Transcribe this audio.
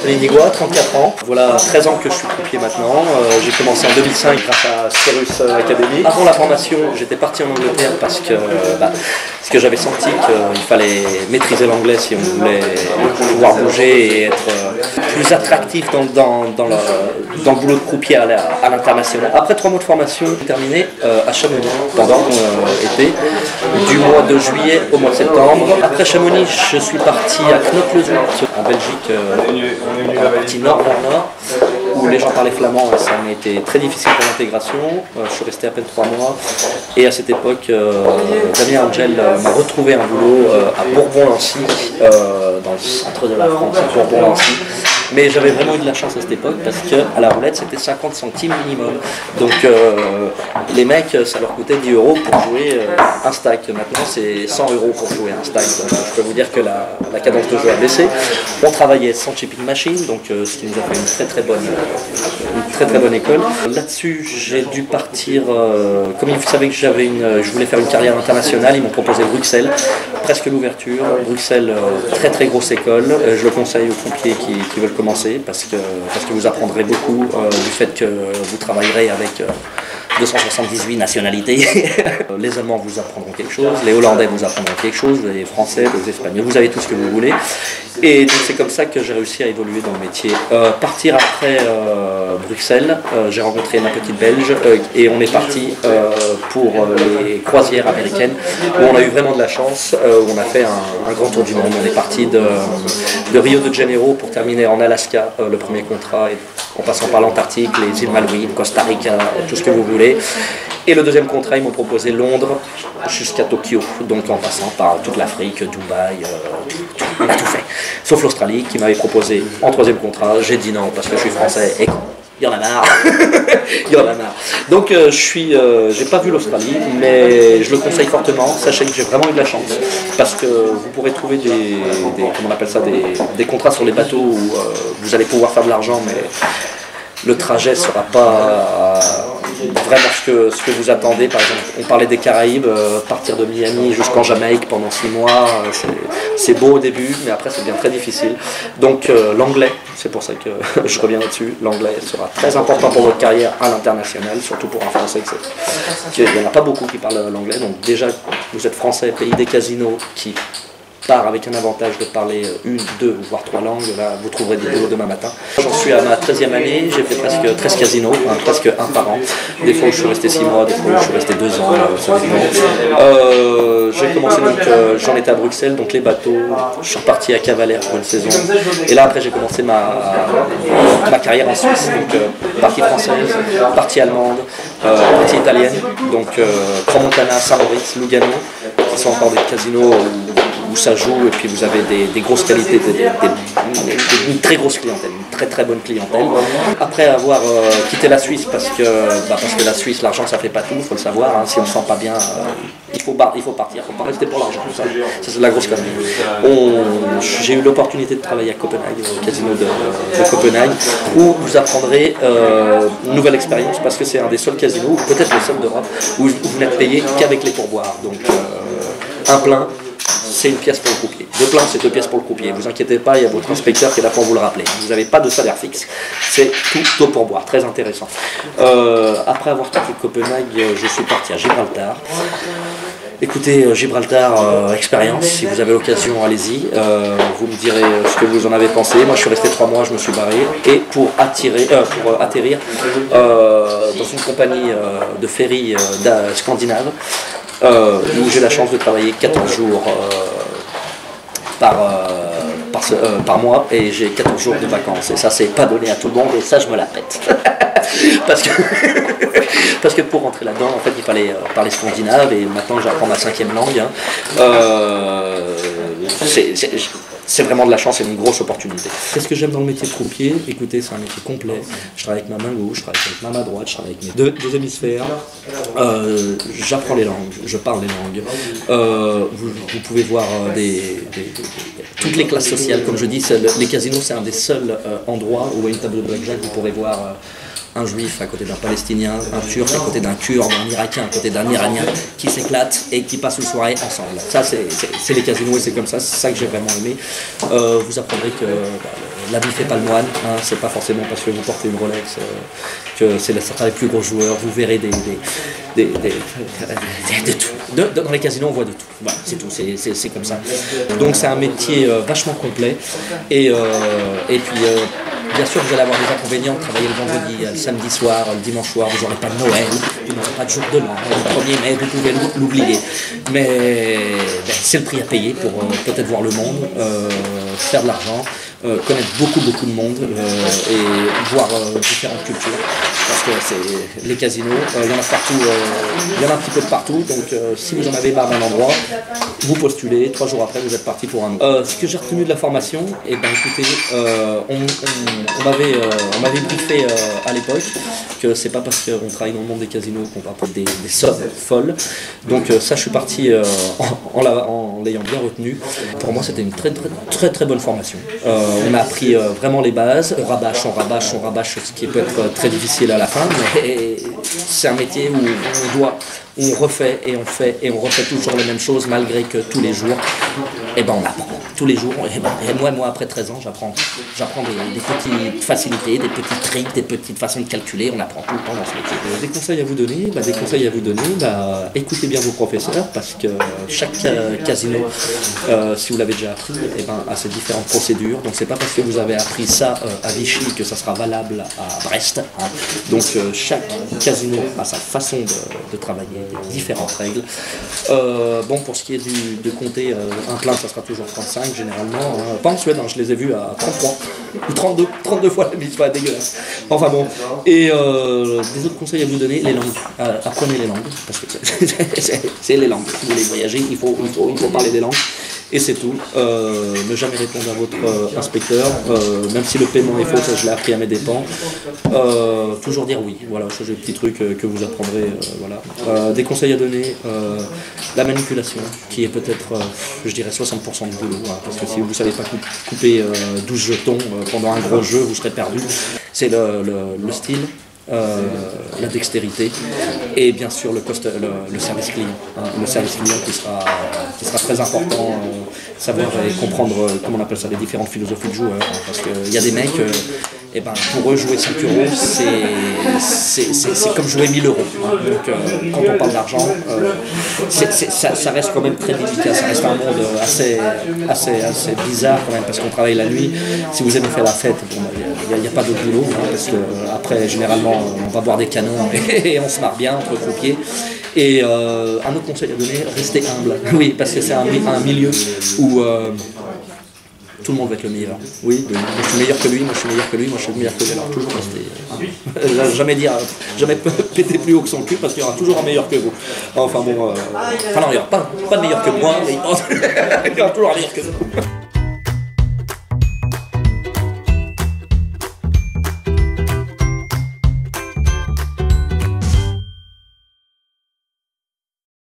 m'appelle Inigo, 34 ans. Voilà 13 ans que je suis croupier maintenant. J'ai commencé en 2005 grâce à Cyrus Academy. Avant la formation, j'étais parti en Angleterre parce que j'avais senti qu'il fallait maîtriser l'anglais si on voulait pouvoir bouger et être plus attractif dans le boulot de croupier à l'international. Après 3 mois de formation, j'ai terminé à Chamonix pendant été, du mois de juillet au mois de septembre. Après Chamonix, je suis parti à Knokke-le-Zout, en Belgique, dans la partie nord, où les gens parlaient flamand et ça m'a été très difficile pour l'intégration. Je suis resté à peine 3 mois et à cette époque, Damien Angel m'a retrouvé un boulot à Bourbon-Lancy, dans le centre de la France, à Bourbon-Lancy. Mais j'avais vraiment eu de la chance à cette époque parce qu'à la roulette c'était 50 centimes minimum. Donc les mecs, ça leur coûtait 10 € pour jouer un stack. Maintenant c'est 100 € pour jouer un stack. Donc, je peux vous dire que la cadence de jeu a baissé. On travaillait sans chipping machine, donc ce qui nous a fait une très bonne école. Là-dessus j'ai dû partir, comme ils savaient que je voulais faire une carrière internationale, ils m'ont proposé Bruxelles, presque l'ouverture. Bruxelles, très grosse école. Je le conseille aux croupiers qui veulent commencer parce que vous apprendrez beaucoup du fait que vous travaillerez avec 278 nationalités. Les Allemands vous apprendront quelque chose, les Hollandais vous apprendront quelque chose, les Français, les Espagnols, vous avez tout ce que vous voulez. Et donc c'est comme ça que j'ai réussi à évoluer dans le métier. Partir après Bruxelles, j'ai rencontré ma petite Belge et on est parti pour les croisières américaines où on a eu vraiment de la chance, où on a fait un grand tour du monde. On est parti de Rio de Janeiro pour terminer en Alaska, le premier contrat, et en passant par l'Antarctique, les îles Malouines, Costa Rica, tout ce que vous voulez. Et le deuxième contrat, ils m'ont proposé Londres jusqu'à Tokyo, donc en passant par toute l'Afrique, Dubaï, on a tout fait. Sauf l'Australie qui m'avait proposé en troisième contrat. J'ai dit non parce que je suis français et il y en a marre. Il y en a marre. Donc j'ai pas vu l'Australie, mais je le conseille fortement. Sachez que j'ai vraiment eu de la chance parce que vous pourrez trouver comment on appelle ça, des contrats sur les bateaux où vous allez pouvoir faire de l'argent, mais le trajet sera pas vraiment ce que vous attendez. Par exemple, on parlait des Caraïbes, partir de Miami jusqu'en Jamaïque pendant 6 mois, c'est beau au début, mais après ça devient très difficile. Donc l'anglais, c'est pour ça que je reviens là-dessus, l'anglais sera très important pour votre carrière à l'international, surtout pour un Français. Il n'y en a pas beaucoup qui parlent l'anglais, donc déjà vous êtes Français, pays des casinos, qui part avec un avantage de parler 1, 2, voire 3 langues. Là, vous trouverez des boulots demain matin. J'en suis à ma 13e année, j'ai fait presque 13 casinos, presque un par an. Des fois où je suis resté 6 mois, des fois où je suis resté 2 ans. J'ai commencé donc, j'en étais à Bruxelles, donc les bateaux, je suis reparti à Cavalère pour une saison. Et là après j'ai commencé ma carrière en Suisse, donc partie française, partie allemande, partie italienne, donc Crans-Montana, Saint-Moritz, Lugano, qui sont encore des casinos où ça joue, et puis vous avez des grosses qualités, une très grosse clientèle, une très bonne clientèle. Après avoir quitté la Suisse, parce que la Suisse, l'argent ça fait pas tout, il faut le savoir, hein, si on ne se sent pas bien, il faut partir, il ne faut pas rester pour l'argent, ça c'est la grosse connerie. J'ai eu l'opportunité de travailler à Copenhague, au casino de Copenhague, où vous apprendrez une nouvelle expérience, parce que c'est un des seuls casinos, peut-être le seul d'Europe, où vous n'êtes payé qu'avec les pourboires. Donc un plein, c'est une pièce pour le croupier. 2 pleins, c'est 2 pièces pour le croupier. Ne vous inquiétez pas, il y a votre inspecteur qui est là pour vous le rappeler. Vous n'avez pas de salaire fixe. C'est tout au pourboire, très intéressant. Après avoir quitté Copenhague, je suis parti à Gibraltar. Écoutez, Gibraltar, expérience, si vous avez l'occasion, allez-y. Vous me direz ce que vous en avez pensé. Moi, je suis resté 3 mois, je me suis barré. Et pour atterrir dans une compagnie de ferry scandinave, où j'ai la chance de travailler 14 jours par mois, et j'ai 14 jours de vacances, et ça c'est pas donné à tout le monde, et ça je me la pète. parce que pour rentrer là-dedans, en fait il fallait parler scandinave, et maintenant j'apprends ma 5e langue, hein. C'est vraiment de la chance et une grosse opportunité. Qu'est-ce que j'aime dans le métier de croupier? Écoutez, c'est un métier complet. Je travaille avec ma main gauche, je travaille avec ma main droite, je travaille avec mes deux hémisphères. J'apprends les langues, je parle les langues. Vous pouvez voir toutes les classes sociales. Comme je dis, les casinos, c'est un des seuls endroits où à une table de blackjack, vous pourrez voir un juif à côté d'un palestinien, un turc à côté d'un kurde, un irakien à côté d'un iranien, qui s'éclatent et qui passent une soirée ensemble. Ça, c'est les casinos, et c'est comme ça, c'est ça que j'ai vraiment aimé. Vous apprendrez que l'habit fait pas le moine, hein, c'est pas forcément parce que vous portez une Rolex que c'est certains des plus gros joueurs, vous verrez de tout. Dans les casinos on voit de tout, voilà, c'est tout, c'est comme ça. Donc c'est un métier vachement complet et puis bien sûr vous allez avoir des inconvénients, travailler le vendredi, le samedi soir, le dimanche soir, vous n'aurez pas de Noël, vous n'aurez pas de jour de l'an, le 1er mai vous pouvez l'oublier, mais c'est le prix à payer pour peut-être voir le monde, faire de l'argent, connaître beaucoup de monde et voir différentes cultures, parce que c'est les casinos, il y en a partout, il y en a un petit peu de partout, donc si vous en avez marre d'un endroit, vous postulez, 3 jours après vous êtes parti pour un autre. Ce que j'ai retenu de la formation, et ben écoutez, on m'avait briefé à l'époque que c'est pas parce qu'on travaille dans le monde des casinos qu'on va prendre des sommes folles, donc ça je suis parti en l'ayant bien retenu. Pour moi c'était une très bonne formation. On a appris vraiment les bases, on rabâche, ce qui peut être très difficile à la fin, mais c'est un métier où on refait et on fait et on refait toujours les mêmes choses malgré que tous les jours, et ben on apprend tous les jours. Et moi après 13 ans j'apprends des petites facilités, des petits tricks, des petites façons de calculer, on apprend tout le temps dans ce métier. Des conseils à vous donner, écoutez bien vos professeurs, parce que chaque casino, si vous l'avez déjà appris, et ben, a ses différentes procédures, donc c'est pas parce que vous avez appris ça à Vichy que ça sera valable à Brest, hein. Donc chaque casino a sa façon de travailler, des différentes règles. Bon, pour ce qui est de compter un plein, ça sera toujours 35 généralement, hein. Pas en Suède, hein, je les ai vus à 33 ou 32 fois la mise, pas dégueulasse. Enfin bon, et des autres conseils à vous donner, les langues. Apprenez les langues, parce que c'est les langues. Si vous voulez voyager, il faut parler des langues. Et c'est tout. Ne jamais répondre à votre inspecteur, même si le paiement est faux, ça je l'ai appris à mes dépens. Toujours dire oui. Voilà, ça c'est des petits trucs que vous apprendrez. Voilà. Des conseils à donner, la manipulation, qui est peut-être, je dirais, 60% du boulot. Hein, parce que si vous ne savez pas couper 12 jetons pendant un gros jeu, vous serez perdu. C'est le style. La dextérité et bien sûr le service client, hein, le service client qui sera très important, savoir et comprendre comment on appelle ça, les différentes philosophies de joueurs, hein, parce qu'il y a des mecs et ben, pour eux jouer 5 euros c'est comme jouer 1000 euros, hein. Donc quand on parle d'argent, ça reste quand même très délicat, ça reste un monde assez bizarre quand même, parce qu'on travaille la nuit. Si vous aimez faire la fête, bon, il n'y a pas de boulot, hein, parce que après généralement on va boire des canons et on se marre bien entre croupiers. Et un autre conseil à donner, restez humble. Oui, parce que c'est un milieu où tout le monde va être le meilleur. Oui, moi je suis meilleur que lui, moi je suis meilleur que lui, moi je suis meilleur que lui. Alors toujours rester. Jamais péter plus haut que son cul, parce qu'il y aura toujours un meilleur que vous. Enfin bon, enfin non, il n'y aura pas de meilleur que moi, mais il y aura toujours un meilleur que vous.